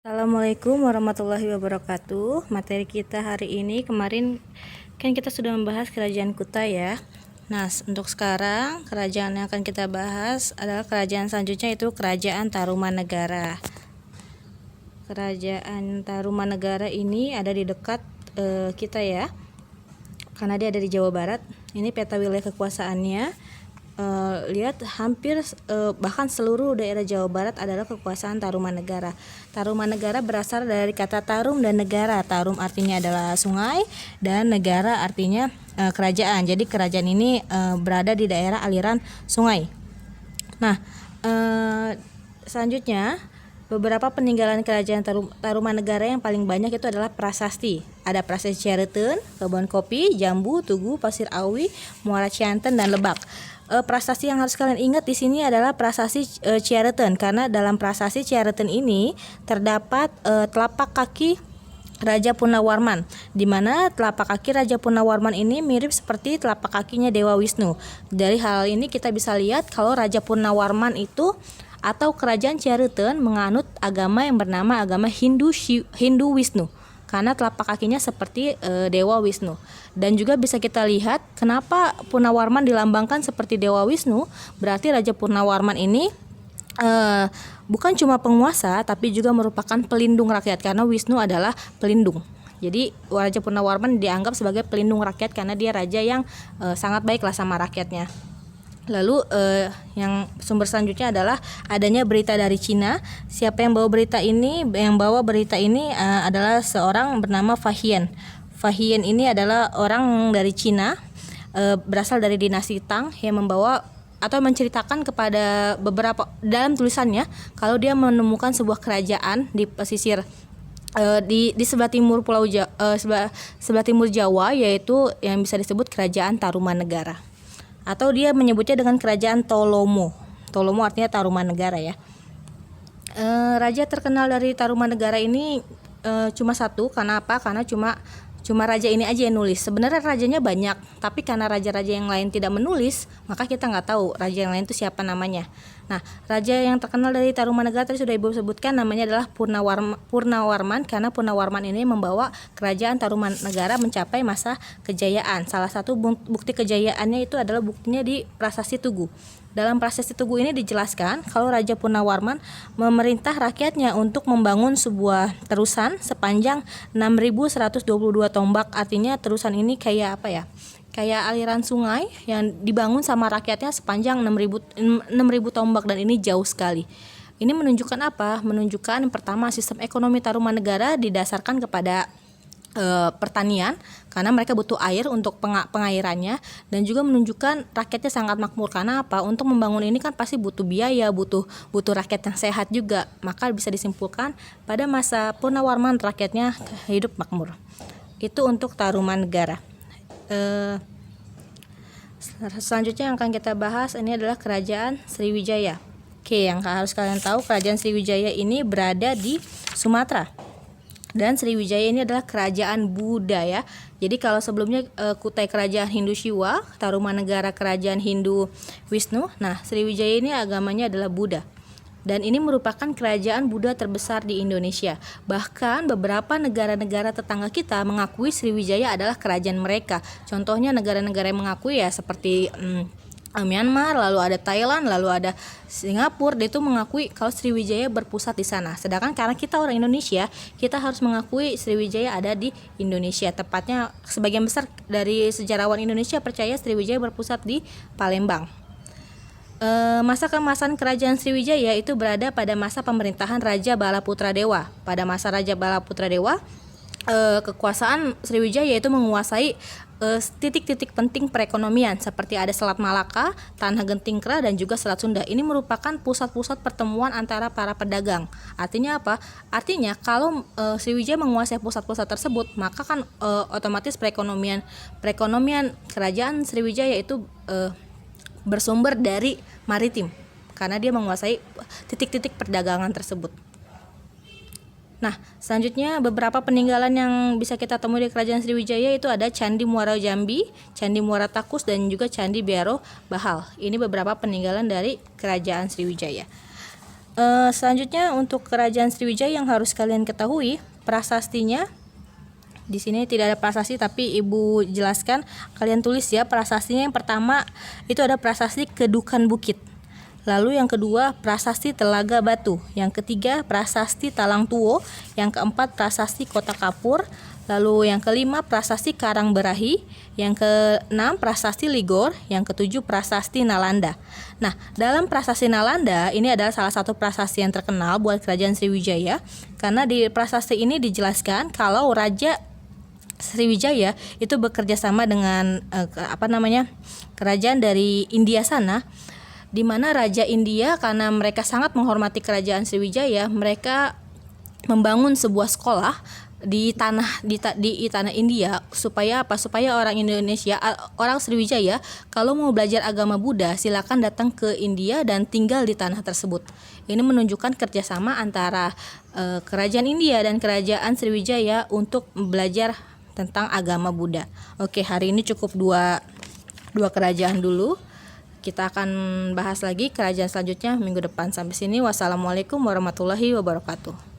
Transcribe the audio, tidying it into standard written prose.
Assalamualaikum warahmatullahi wabarakatuh. Materi kita hari ini, kemarin kan kita sudah membahas kerajaan Kuta ya. Nah, untuk sekarang kerajaan yang akan kita bahas adalah kerajaan selanjutnya, itu Kerajaan Tarumanegara. Kerajaan Tarumanegara ini ada di dekat kita ya, karena dia ada di Jawa Barat. Ini peta wilayah kekuasaannya. Lihat hampir bahkan seluruh daerah Jawa Barat adalah kekuasaan Tarumanegara. Tarumanegara berasal dari kata tarum dan negara. Tarum artinya adalah sungai dan negara artinya kerajaan. Jadi kerajaan ini berada di daerah aliran sungai. Nah, selanjutnya beberapa peninggalan kerajaan Tarumanegara yang paling banyak itu adalah prasasti. Ada prasasti Ciareuteun, Kebon Kopi, Jambu, Tugu, Pasir Awi, Muara Cianten, dan Lebak. Prasasti yang harus kalian ingat di sini adalah prasasti Ciareuteun, karena dalam prasasti Ciareuteun ini terdapat telapak kaki Raja Punawarman, di mana telapak kaki Raja Punawarman ini mirip seperti telapak kakinya Dewa Wisnu. Dari hal ini kita bisa lihat kalau Raja Punawarman itu atau kerajaan Ciareuteun menganut agama yang bernama agama Hindu Wisnu, karena telapak kakinya seperti Dewa Wisnu. Dan juga bisa kita lihat kenapa Punawarman dilambangkan seperti Dewa Wisnu. Berarti Raja Punawarman ini bukan cuma penguasa, tapi juga merupakan pelindung rakyat, karena Wisnu adalah pelindung. Jadi Raja Punawarman dianggap sebagai pelindung rakyat karena dia raja yang sangat baiklah sama rakyatnya. Lalu yang sumber selanjutnya adalah adanya berita dari Cina. Siapa yang bawa berita ini? Yang bawa berita ini adalah seorang bernama Fahian. Fahian ini adalah orang dari Cina, berasal dari dinasti Tang, yang membawa atau menceritakan kepada beberapa dalam tulisannya kalau dia menemukan sebuah kerajaan di pesisir di sebelah timur sebelah timur Jawa, yaitu yang bisa disebut Kerajaan Tarumanegara. Atau dia menyebutnya dengan Kerajaan Tolomo. Tolomo artinya Tarumanegara ya. Raja terkenal dari Tarumanegara ini cuma satu. Karena apa? Karena cuma raja ini aja yang nulis. Sebenarnya rajanya banyak, tapi karena raja-raja yang lain tidak menulis, maka kita nggak tahu raja yang lain itu siapa namanya. Nah, raja yang terkenal dari Tarumanegara tadi sudah ibu sebutkan, namanya adalah Purnawarman, karena Purnawarman ini membawa kerajaan Tarumanegara mencapai masa kejayaan. Salah satu bukti kejayaannya itu adalah buktinya di Prasasti Tugu. Dalam Prasasti Tugu ini dijelaskan kalau Raja Punawarman memerintah rakyatnya untuk membangun sebuah terusan sepanjang 6.122 tombak. Artinya terusan ini kayak apa ya? Kayak aliran sungai yang dibangun sama rakyatnya sepanjang 6.000 tombak, dan ini jauh sekali. Ini menunjukkan apa? Menunjukkan pertama, sistem ekonomi Tarumanegara didasarkan kepada pertanian, karena mereka butuh air untuk pengairannya, dan juga menunjukkan rakyatnya sangat makmur. Karena apa? Untuk membangun ini kan pasti butuh biaya, butuh rakyat yang sehat juga. Maka bisa disimpulkan pada masa Purnawarman rakyatnya hidup makmur. Itu untuk Tarumanegara. Selanjutnya yang akan kita bahas ini adalah Kerajaan Sriwijaya. Oke, yang harus kalian tahu, Kerajaan Sriwijaya ini berada di Sumatera. Dan Sriwijaya ini adalah kerajaan Buddha ya. Jadi kalau sebelumnya Kutai kerajaan Hindu Shiva, Tarumanegara kerajaan Hindu Wisnu. Nah, Sriwijaya ini agamanya adalah Buddha. Dan ini merupakan kerajaan Buddha terbesar di Indonesia. Bahkan beberapa negara-negara tetangga kita mengakui Sriwijaya adalah kerajaan mereka. Contohnya negara-negara yang mengakui ya seperti Myanmar, lalu ada Thailand, lalu ada Singapura. Dia itu mengakui kalau Sriwijaya berpusat di sana. Sedangkan karena kita orang Indonesia, kita harus mengakui Sriwijaya ada di Indonesia. Tepatnya sebagian besar dari sejarawan Indonesia percaya Sriwijaya berpusat di Palembang. Masa keemasan kerajaan Sriwijaya itu berada pada masa pemerintahan Raja Balaputra Dewa. Pada masa Raja Balaputra Dewa, kekuasaan Sriwijaya itu menguasai titik-titik penting perekonomian seperti ada Selat Malaka, Tanah Gentingkra, dan juga Selat Sunda. Ini merupakan pusat-pusat pertemuan antara para pedagang. Artinya apa? Artinya kalau Sriwijaya menguasai pusat-pusat tersebut, maka kan otomatis perekonomian kerajaan Sriwijaya itu bersumber dari maritim, karena dia menguasai titik-titik perdagangan tersebut. Nah, selanjutnya beberapa peninggalan yang bisa kita temui di Kerajaan Sriwijaya itu ada Candi Muara Jambi, Candi Muara Takus, dan juga Candi Biaro Bahal. Ini beberapa peninggalan dari Kerajaan Sriwijaya. Selanjutnya untuk Kerajaan Sriwijaya yang harus kalian ketahui, prasastinya di sini tidak ada prasasti tapi Ibu jelaskan, kalian tulis ya prasastinya. Yang pertama itu ada prasasti Kedukan Bukit. Lalu yang kedua prasasti Telaga Batu. Yang ketiga prasasti Talang Tuo. Yang keempat prasasti Kota Kapur. Lalu yang kelima prasasti Karang Berahi. Yang keenam prasasti Ligor. Yang ketujuh prasasti Nalanda. Nah, dalam prasasti Nalanda ini adalah salah satu prasasti yang terkenal buat Kerajaan Sriwijaya, karena di prasasti ini dijelaskan kalau Raja Sriwijaya itu bekerja sama dengan kerajaan dari India sana, di mana Raja India karena mereka sangat menghormati Kerajaan Sriwijaya, mereka membangun sebuah sekolah di tanah India supaya orang Indonesia, orang Sriwijaya kalau mau belajar agama Buddha silakan datang ke India dan tinggal di tanah tersebut. Ini menunjukkan kerjasama antara Kerajaan India dan Kerajaan Sriwijaya untuk belajar tentang agama Buddha. Oke, hari ini cukup dua kerajaan dulu. Kita akan bahas lagi kerajaan selanjutnya minggu depan. Sampai sini, wassalamualaikum warahmatullahi wabarakatuh.